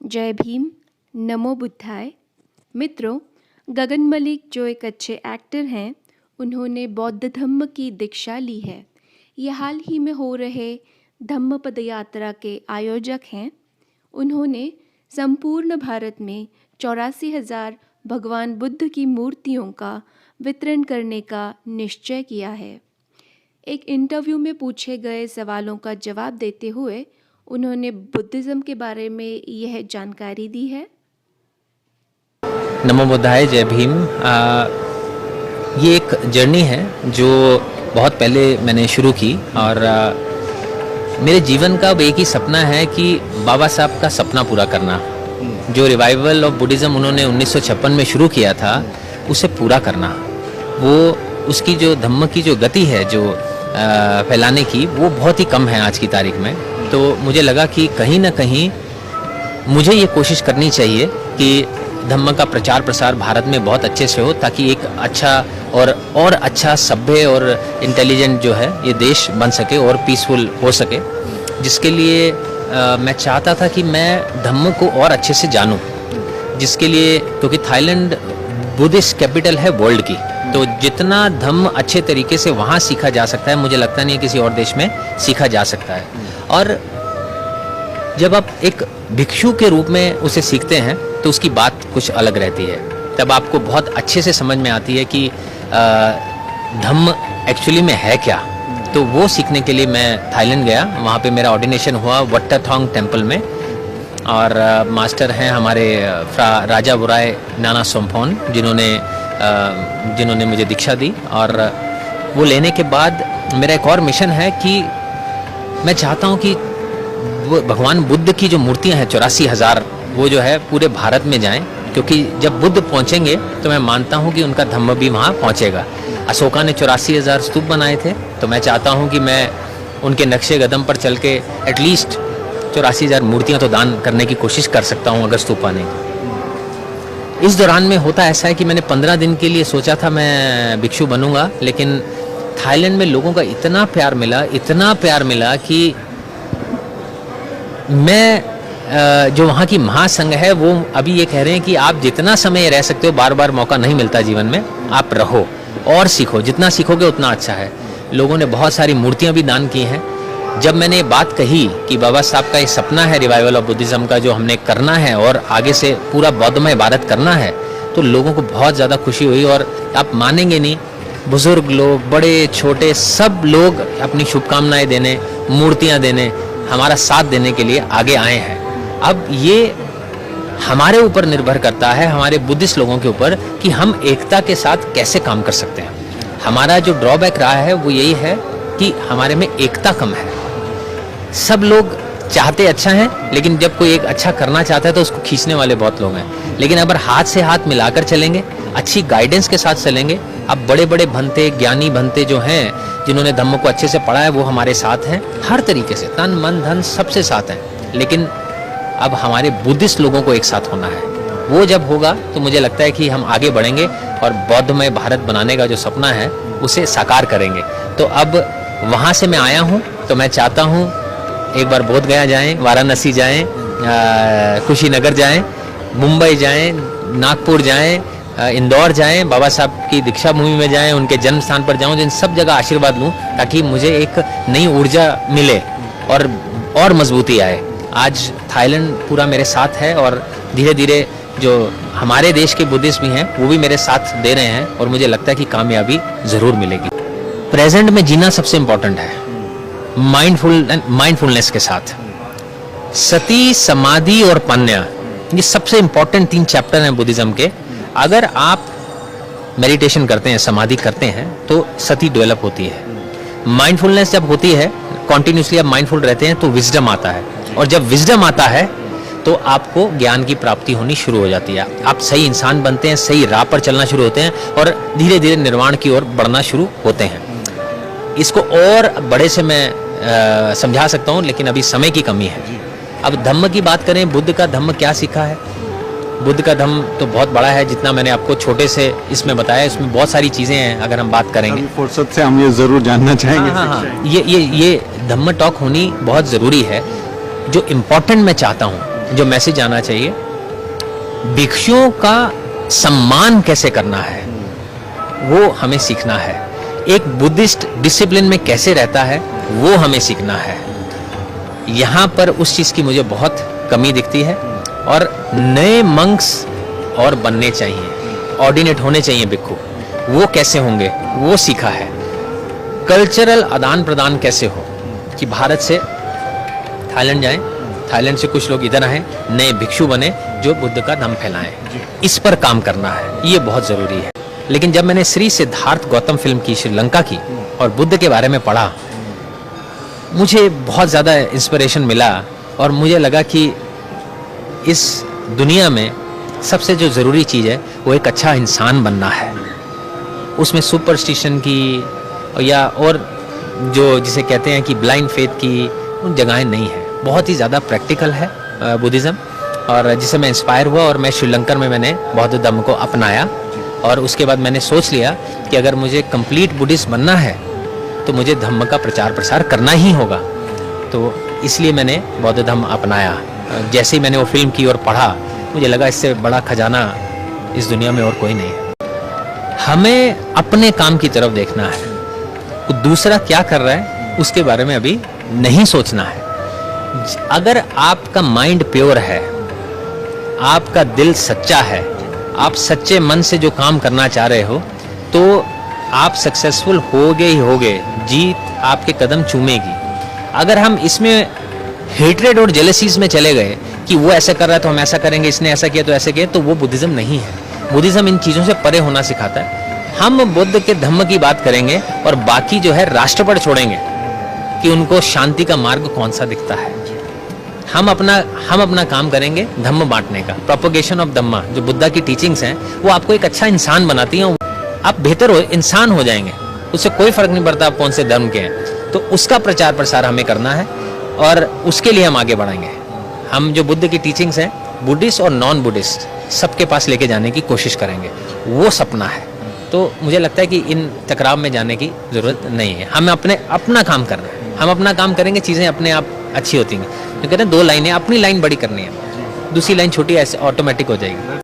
जय भीम, नमो बुद्धाय। मित्रों, गगन मलिक जो एक अच्छे एक्टर हैं, उन्होंने बौद्ध धम्म की दीक्षा ली है। ये हाल ही में हो रहे धम्म पद यात्रा के आयोजक हैं। उन्होंने संपूर्ण भारत में 84,000 भगवान बुद्ध की मूर्तियों का वितरण करने का निश्चय किया है। एक इंटरव्यू में पूछे गए सवालों का जवाब देते हुए उन्होंने बुद्धिज़्म के बारे में यह जानकारी दी है। नमो बुद्धाय, जय भीम। ये एक जर्नी है जो बहुत पहले मैंने शुरू की और मेरे जीवन का अब एक ही सपना है कि बाबा साहब का सपना पूरा करना। जो रिवाइवल ऑफ बुद्धिज़्म उन्होंने 1956 में शुरू किया था, उसे पूरा करना। वो उसकी जो धम्म की जो गति है जो फैलाने की, वो बहुत ही कम है आज की तारीख में। तो मुझे लगा कि कहीं ना कहीं मुझे ये कोशिश करनी चाहिए कि धम्म का प्रचार प्रसार भारत में बहुत अच्छे से हो, ताकि एक अच्छा और अच्छा सभ्य और इंटेलिजेंट जो है ये देश बन सके और पीसफुल हो सके। जिसके लिए मैं चाहता था कि मैं धम्म को और अच्छे से जानूं। जिसके लिए, क्योंकि थाईलैंड बुद्धिस्ट कैपिटल है वर्ल्ड की, तो जितना धम्म अच्छे तरीके से वहाँ सीखा जा सकता है, मुझे लगता नहीं किसी और देश में सीखा जा सकता है। और जब आप एक भिक्षु के रूप में उसे सीखते हैं तो उसकी बात कुछ अलग रहती है। तब आपको बहुत अच्छे से समझ में आती है कि धम्म एक्चुअली में है क्या। तो वो सीखने के लिए मैं थाईलैंड गया। वहाँ पे मेरा ऑर्डिनेशन हुआ वट्टाथोंग टेम्पल में, और मास्टर हैं हमारे राजा बुराय नाना सोमफोन, जिन्होंने मुझे दीक्षा दी। और वो लेने के बाद मेरा एक और मिशन है कि मैं चाहता हूँ कि वो भगवान बुद्ध की जो मूर्तियाँ हैं 84,000, वो जो है पूरे भारत में जाएं। क्योंकि जब बुद्ध पहुँचेंगे तो मैं मानता हूँ कि उनका धम्म भी वहाँ पहुँचेगा। अशोका ने 84,000 स्तूप बनाए थे, तो मैं चाहता हूँ कि मैं उनके नक्शे कदम पर चल के एटलीस्ट 84,000 मूर्तियाँ तो दान करने की कोशिश कर सकता हूँ अगर स्तूप आने की। इस दौरान में होता ऐसा है कि मैंने 15 दिन के लिए सोचा था मैं भिक्षु बनूंगा, लेकिन थाईलैंड में लोगों का इतना प्यार मिला कि मैं जो वहाँ की महासंघ है वो अभी ये कह रहे हैं कि आप जितना समय रह सकते हो, बार बार मौका नहीं मिलता जीवन में, आप रहो और सीखो। जितना सीखोगे उतना अच्छा है। लोगों ने बहुत सारी मूर्तियाँ भी दान की हैं। जब मैंने ये बात कही कि बाबा साहब का ये सपना है रिवाइवल ऑफ बुद्धिज़्म का, जो हमने करना है और आगे से पूरा बौद्धमय भारत करना है, तो लोगों को बहुत ज़्यादा खुशी हुई। और आप मानेंगे नहीं, बुजुर्ग लोग, बड़े छोटे, सब लोग अपनी शुभकामनाएं देने, मूर्तियां देने, हमारा साथ देने के लिए आगे आए हैं। अब ये हमारे ऊपर निर्भर करता है, हमारे बुद्धिस्ट लोगों के ऊपर, कि हम एकता के साथ कैसे काम कर सकते हैं। हमारा जो ड्रॉबैक रहा है वो यही है कि हमारे में एकता कम है। सब लोग चाहते अच्छा है, लेकिन जब कोई एक अच्छा करना चाहता है तो उसको खींचने वाले बहुत लोग हैं। लेकिन अगर हाथ से हाथ मिलाकर चलेंगे, अच्छी गाइडेंस के साथ चलेंगे, अब बड़े बड़े भंते, ज्ञानी भंते जो हैं, जिन्होंने धम्म को अच्छे से पढ़ा है, वो हमारे साथ हैं। हर तरीके से तन मन धन सबसे साथ हैं। लेकिन अब हमारे बुद्धिस्ट लोगों को एक साथ होना है। वो जब होगा तो मुझे लगता है कि हम आगे बढ़ेंगे और बौद्धमय भारत बनाने का जो सपना है उसे साकार करेंगे। तो अब वहाँ से मैं आया हूँ, तो मैं चाहता हूँ एक बार बोध गया जाएं, वाराणसी जाएं, कुशीनगर जाएं, मुंबई जाएं, नागपुर जाएं, इंदौर जाएं, बाबा साहब की दीक्षा भूमि में जाएं, उनके जन्म स्थान पर जाऊं, इन सब जगह आशीर्वाद लूं, ताकि मुझे एक नई ऊर्जा मिले और मजबूती आए। आज थाईलैंड पूरा मेरे साथ है और धीरे धीरे जो हमारे देश के बुद्धिस्ट भी हैं वो भी मेरे साथ दे रहे हैं, और मुझे लगता है कि कामयाबी ज़रूर मिलेगी। प्रेजेंट में जीना सबसे इम्पोर्टेंट है, माइंडफुलनेस के साथ। सती, समाधि और पन्या, ये सबसे इम्पोर्टेंट 3 चैप्टर हैं बुद्धिज़्म के। अगर आप मेडिटेशन करते हैं, समाधि करते हैं, तो सती डेवलप होती है। माइंडफुलनेस जब होती है, कॉन्टिन्यूसली आप माइंडफुल रहते हैं, तो विजडम आता है, और जब विजडम आता है तो आपको ज्ञान की प्राप्ति होनी शुरू हो जाती है। आप सही इंसान बनते हैं, सही राह पर चलना शुरू होते हैं, और धीरे धीरे निर्वाण की ओर बढ़ना शुरू होते हैं। इसको और बड़े से मैं समझा सकता हूँ, लेकिन अभी समय की कमी है। अब धम्म की बात करें, बुद्ध का धम्म क्या सीखा है? बुद्ध का धम्म तो बहुत बड़ा है, जितना मैंने आपको छोटे से इसमें बताया, इसमें बहुत सारी चीज़ें हैं। अगर हम बात करेंगे, फुर्सत से हम ये ज़रूर जानना चाहेंगे। हाँ, ये धम्म टॉक होनी बहुत ज़रूरी है। जो इम्पोर्टेंट मैं चाहता हूँ जो मैसेज आना चाहिए, भिक्षुओं का सम्मान कैसे करना है वो हमें सीखना है। एक बुद्धिस्ट डिसिप्लिन में कैसे रहता है वो हमें सीखना है। यहाँ पर उस चीज़ की मुझे बहुत कमी दिखती है। और नए मंक्स और बनने चाहिए, ऑर्डिनेट होने चाहिए भिक्षु, वो कैसे होंगे वो सीखा है। कल्चरल आदान प्रदान कैसे हो कि भारत से थाईलैंड जाएं, थाईलैंड से कुछ लोग इधर आए, नए भिक्षु बने जो बुद्ध का धम्म फैलाएं, इस पर काम करना है, ये बहुत ज़रूरी है। लेकिन जब मैंने श्री सिद्धार्थ गौतम फिल्म की श्रीलंका की और बुद्ध के बारे में पढ़ा, मुझे बहुत ज़्यादा इंस्पिरेशन मिला और मुझे लगा कि इस दुनिया में सबसे जो ज़रूरी चीज़ है वो एक अच्छा इंसान बनना है। उसमें सुपरस्टिशन की या और जो जिसे कहते हैं कि ब्लाइंड फेथ की उन जगहें नहीं है, बहुत ही ज़्यादा प्रैक्टिकल है बुद्धिज़्म। और जिससे मैं इंस्पायर हुआ और मैं श्रीलंकन में मैंने बौद्ध धर्म को अपनाया। और उसके बाद मैंने सोच लिया कि अगर मुझे कंप्लीट बुद्धिस्ट बनना है तो मुझे धम्म का प्रचार प्रसार करना ही होगा। तो इसलिए मैंने बौद्ध धर्म अपनाया। जैसे ही मैंने वो फिल्म की और पढ़ा, मुझे लगा इससे बड़ा खजाना इस दुनिया में और कोई नहीं है। हमें अपने काम की तरफ देखना है, तो दूसरा क्या कर रहा है उसके बारे में अभी नहीं सोचना है। अगर आपका माइंड प्योर है, आपका दिल सच्चा है, आप सच्चे मन से जो काम करना चाह रहे हो, तो आप सक्सेसफुल होगे ही होगे, जीत आपके कदम चूमेगी। अगर हम इसमें हेट्रेड और जेलसीज में चले गए कि वो ऐसा कर रहा है तो हम ऐसा करेंगे, इसने ऐसा किया तो ऐसे किया, तो वो बुद्धिज़्म नहीं है। बुद्धिज़्म इन चीज़ों से परे होना सिखाता है। हम बुद्ध के धम्म की बात करेंगे और बाकी जो है राष्ट्र पर छोड़ेंगे कि उनको शांति का मार्ग कौन सा दिखता है। हम अपना काम करेंगे धम्म बांटने का, प्रोपोगेशन ऑफ धम्मा। जो बुद्धा की टीचिंग्स हैं वो आपको एक अच्छा इंसान बनाती हैं, आप बेहतर इंसान हो जाएंगे। उससे कोई फर्क नहीं पड़ता आप कौन से धर्म के हैं। तो उसका प्रचार प्रसार हमें करना है और उसके लिए हम आगे बढ़ेंगे। हम जो बुद्ध की टीचिंग्स हैं, बुद्धिस्ट और नॉन बुद्धिस्ट सबके पास लेके जाने की कोशिश करेंगे, वो सपना है। तो मुझे लगता है कि इन टकराव में जाने की ज़रूरत नहीं है। हमें अपना काम करना है। हम अपना काम करेंगे, चीज़ें अपने आप अच्छी होती हैं। तो कहते हैं 2 लाइनें, अपनी लाइन बड़ी करनी है, दूसरी लाइन छोटी ऐसे ऑटोमेटिक हो जाएगी।